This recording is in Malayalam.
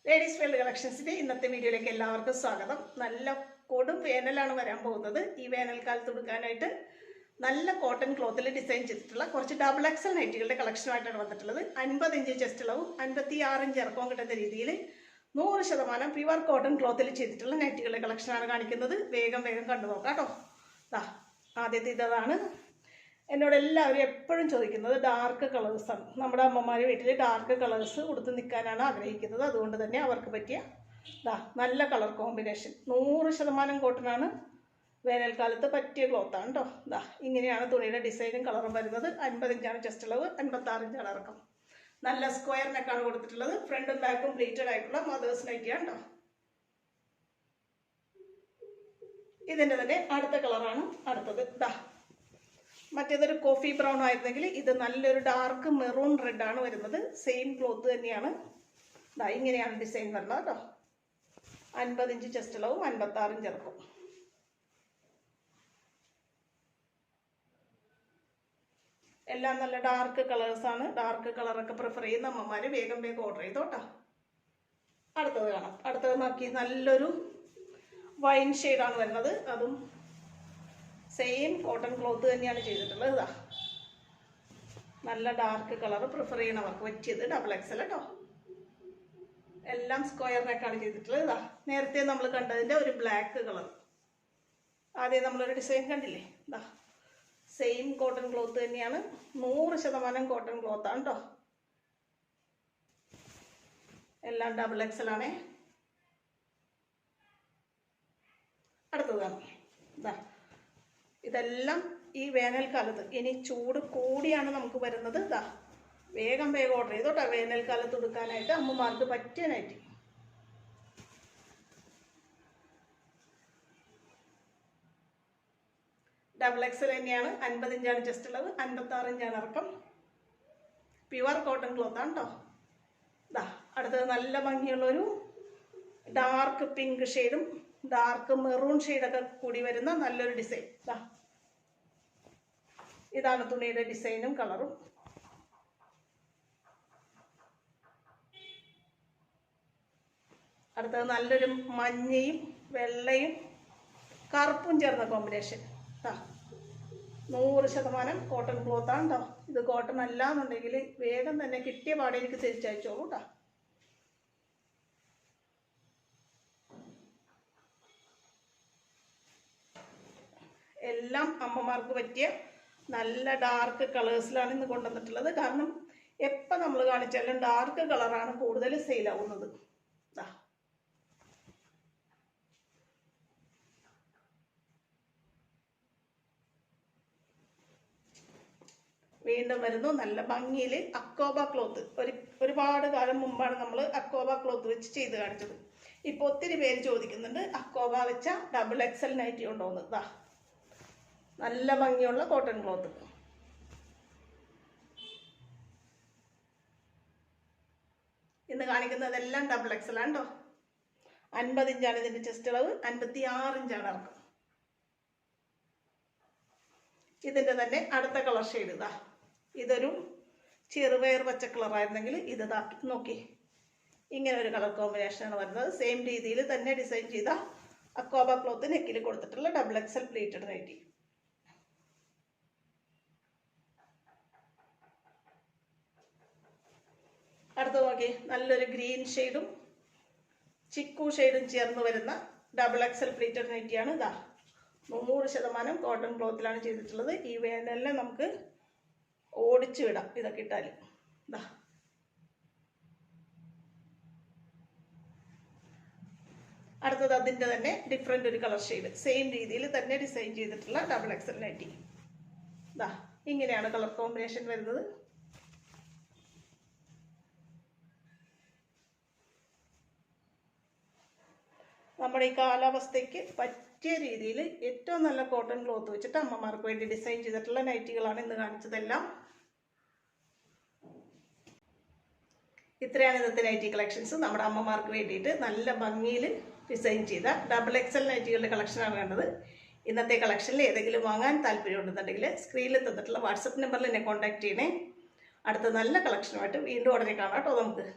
ലേഡീസ് വേൾഡ് കളക്ഷൻസിന്റെ ഇന്നത്തെ വീഡിയോയിലേക്ക് എല്ലാവർക്കും സ്വാഗതം. നല്ല കൊടും വേനലാണ് വരാൻ പോകുന്നത്. ഈ വേനൽക്കാലത്ത് കൊടുക്കാനായിട്ട് നല്ല കോട്ടൺ ക്ലോത്തിൽ ഡിസൈൻ ചെയ്തിട്ടുള്ള കുറച്ച് ഡബിൾ എക്സൽ നൈറ്റികളുടെ കളക്ഷനുമായിട്ടാണ് വന്നിട്ടുള്ളത്. 50 ഇഞ്ച് ചെസ്റ്റ് അളവും 56 ഇഞ്ച് ഇറക്കവും കിട്ടുന്ന രീതിയിൽ 100% പ്യുവർ കോട്ടൺ ക്ലോത്തിൽ ചെയ്തിട്ടുള്ള നൈറ്റികളുടെ കളക്ഷനാണ് കാണിക്കുന്നത്. വേഗം കണ്ടു നോക്കാം കേട്ടോ. ആദ്യത്തെ ഇതാണ്. എന്നോട് എല്ലാവരും എപ്പോഴും ചോദിക്കുന്നത് ഡാർക്ക് കളേഴ്സാണ്. നമ്മുടെ അമ്മമാർ വീട്ടിൽ ഡാർക്ക് കളേഴ്സ് കൊടുത്ത് നിൽക്കാനാണ് ആഗ്രഹിക്കുന്നത്. അതുകൊണ്ട് തന്നെ അവർക്ക് പറ്റിയ നല്ല കളർ കോമ്പിനേഷൻ 100% കോട്ടനാണ്. വേനൽക്കാലത്ത് പറ്റിയ ക്ലോത്താണ് കേട്ടോ. ഇങ്ങനെയാണ് തുണിയുടെ ഡിസൈനും കളറും വരുന്നത്. 50 ഇഞ്ചാണ് ചെസ്റ്റ് അളവ്, 56 ഇഞ്ചാണ് ഇറക്കം. നല്ല സ്ക്വയർ നെക്കാണ് കൊടുത്തിട്ടുള്ളത്. ഫ്രണ്ടും ബാക്കും പ്ലീറ്റഡ് ആയിട്ടുള്ള മദേഴ്സ് നൈറ്റിയാണ് കേട്ടോ. ഇതിൻ്റെ തന്നെ അടുത്ത കളറാണ് അടുത്തത്. മറ്റേതൊരു കോഫി ബ്രൗൺ ആയിരുന്നെങ്കിൽ ഇത് നല്ലൊരു ഡാർക്ക് മെറൂൺ റെഡ് ആണ് വരുന്നത്. സെയിം ക്ലോത്ത് തന്നെയാണ്. ഇങ്ങനെയാണ് ഡിസൈൻ വരുന്നത് കേട്ടോ. 50 ഇഞ്ച് ചെസ്റ്റ് അളവും 56 ഇഞ്ച് ഇറക്കും. എല്ലാം നല്ല ഡാർക്ക് കളേഴ്സാണ്. ഡാർക്ക് കളറൊക്കെ പ്രിഫർ ചെയ്യുന്ന അമ്മമാർ വേഗം ഓർഡർ ചെയ്തോട്ടോ. അടുത്തത് കാണാം. അടുത്തത് നോക്കി നല്ലൊരു വൈൻ ഷെയ്ഡാണ് വരുന്നത്. അതും സെയിം കോട്ടൺ ക്ലോത്ത് തന്നെയാണ് ചെയ്തിട്ടുള്ളത്. നല്ല ഡാർക്ക് കളർ പ്രിഫർ ചെയ്യണവർക്ക് പറ്റിയത് ഡബിൾ എക്സൽ കേട്ടോ. എല്ലാം സ്ക്വയർ നെക്കാണ് ചെയ്തിട്ടുള്ളത്. നേരത്തെ നമ്മൾ കണ്ടതിൻ്റെ ഒരു ബ്ലാക്ക് കളർ. ആദ്യം നമ്മളൊരു ഡിസൈൻ കണ്ടില്ലേ. സെയിം കോട്ടൺ ക്ലോത്ത് തന്നെയാണ്. 100% കോട്ടൺ ക്ലോത്താണ് കേട്ടോ. എല്ലാം ഡബിൾ എക്സൽ ആണേ. അടുത്തതാണ്. ഇതെല്ലാം ഈ വേനൽക്കാലത്ത്, ഇനി ചൂട് കൂടിയാണ് നമുക്ക് വരുന്നത്. വേഗം ഓർഡർ ചെയ്തോട്ടോ. വേനൽക്കാലത്ത് കൊടുക്കാനായിട്ട് അമ്മമാർക്ക് പറ്റിയ നൈറ്റി. ഡബിൾ എക്സൽ തന്നെയാണ്. 50 ഇഞ്ചാണ് ചെസ്റ്റ് അളവ്, 56 ഇഞ്ചാണ് ഇറക്കം. പ്യുവർ കോട്ടൺ ക്ലോത്താണ് കേട്ടോ. അടുത്തത് നല്ല ഭംഗിയുള്ളൊരു ഡാർക്ക് പിങ്ക് ഷെയ്ഡും ഡാർക്ക് മെറൂൺ ഷെയ്ഡൊക്കെ കൂടി വരുന്ന നല്ലൊരു ഡിസൈൻ. ഇതാണ് തുണിയുടെ ഡിസൈനും കളറും. അടുത്തത് നല്ലൊരു മഞ്ഞയും വെള്ളയും കറുപ്പും ചേർന്ന കോമ്പിനേഷൻ. 100% കോട്ടൺ ക്ലോത്താണ് കേട്ടോ. ഇത് കോട്ടൺ അല്ല എന്നുണ്ടെങ്കിൽ വേഗം തന്നെ കിട്ടിയ പാടെ എനിക്ക് തിരിച്ചയച്ചോളൂ കേട്ടോ. എല്ലാം അമ്മമാർക്ക് പറ്റിയ നല്ല ഡാർക്ക് കളേഴ്സിലാണ് ഇന്ന് കൊണ്ടുവന്നിട്ടുള്ളത്. കാരണം എപ്പോൾ നമ്മൾ കാണിച്ചാലും ഡാർക്ക് കളറാണ് കൂടുതൽ സെയിലാവുന്നത്. വീണ്ടും വരുന്നു നല്ല ഭംഗിയിൽ അക്കോബ ക്ലോത്ത്. ഒരുപാട് കാലം മുമ്പാണ് നമ്മൾ അക്കോബ ക്ലോത്ത് വെച്ച് ചെയ്ത് കാണിച്ചത്. ഇപ്പോൾ ഒത്തിരി പേര് ചോദിക്കുന്നുണ്ട് അക്കോബ വെച്ച ഡബിൾ എക്സൽ നൈറ്റി കൊണ്ടുവന്നത്. നല്ല ഭംഗിയുള്ള കോട്ടൺ ക്ലോത്ത്. ഇന്ന് കാണിക്കുന്നതെല്ലാം ഡബിൾ എക്സൽ ആണ് കേട്ടോ. 50 ഇഞ്ചാണ് ഇതിൻ്റെ ചെസ്റ്റ് അളവ്, 56 ഇഞ്ചാണ് ഇറക്കം. ഇതിൻ്റെ തന്നെ അടുത്ത കളർ ഷെയ്ഡ് ഇതൊരു ചെറുപയർ പച്ച കളറായിരുന്നെങ്കിൽ ഇത് നോക്കി ഇങ്ങനെ ഒരു കളർ കോമ്പിനേഷനാണ് വരുന്നത്. സെയിം രീതിയിൽ തന്നെ ഡിസൈൻ ചെയ്ത അക്കോബ ക്ലോത്ത് നെക്കിൽ കൊടുത്തിട്ടുള്ള ഡബിൾ എക്സൽ പ്ലീറ്റഡ് നൈറ്റി. അടുത്ത് നോക്കി നല്ലൊരു ഗ്രീൻ ഷെയ്ഡും ചിക്കു ഷെയ്ഡും ചേർന്ന് വരുന്ന ഡബിൾ എക്സൽ പ്ലീറ്റഡ് നൈറ്റിയാണ്. 100% കോട്ടൺ ക്ലോത്തിലാണ് ചെയ്തിട്ടുള്ളത്. ഈ വേനലിനെ നമുക്ക് ഓടിച്ചു വിടാം ഇതൊക്കെ ഇട്ടാൽ. അടുത്തത് അതിൻ്റെ തന്നെ ഡിഫറെൻ്റ് ഒരു കളർ ഷെയ്ഡ്. സെയിം രീതിയിൽ തന്നെ ഡിസൈൻ ചെയ്തിട്ടുള്ള ഡബിൾ എക്സൽ നൈറ്റി. ഇങ്ങനെയാണ് കളർ കോമ്പിനേഷൻ വരുന്നത്. നമ്മുടെ ഈ കാലാവസ്ഥയ്ക്ക് പറ്റിയ രീതിയിൽ ഏറ്റവും നല്ല കോട്ടൺ ക്ലോത്ത് വെച്ചിട്ട് അമ്മമാർക്ക് വേണ്ടി ഡിസൈൻ ചെയ്തിട്ടുള്ള നൈറ്റികളാണ് ഇന്ന് കാണിച്ചതെല്ലാം. ഇത്രയാണ് ഇന്നത്തെ നൈറ്റി കളക്ഷൻസ്. നമ്മുടെ അമ്മമാർക്ക് വേണ്ടിയിട്ട് നല്ല ഭംഗിയിൽ ഡിസൈൻ ചെയ്ത ഡബിൾ എക്സൽ നൈറ്റികളുടെ കളക്ഷനാണ് കണ്ടത്. ഇന്നത്തെ കളക്ഷനിൽ ഏതെങ്കിലും വാങ്ങാൻ താല്പര്യമുണ്ടെന്നുണ്ടെങ്കിൽ സ്ക്രീനിൽ തന്നിട്ടുള്ള വാട്സപ്പ് നമ്പറിൽ എന്നെ കോൺടാക്ട് ചെയ്യണേ. അടുത്ത നല്ല കളക്ഷനുമായിട്ട് വീണ്ടും ഉടനെ കാണാം കേട്ടോ നമുക്ക്.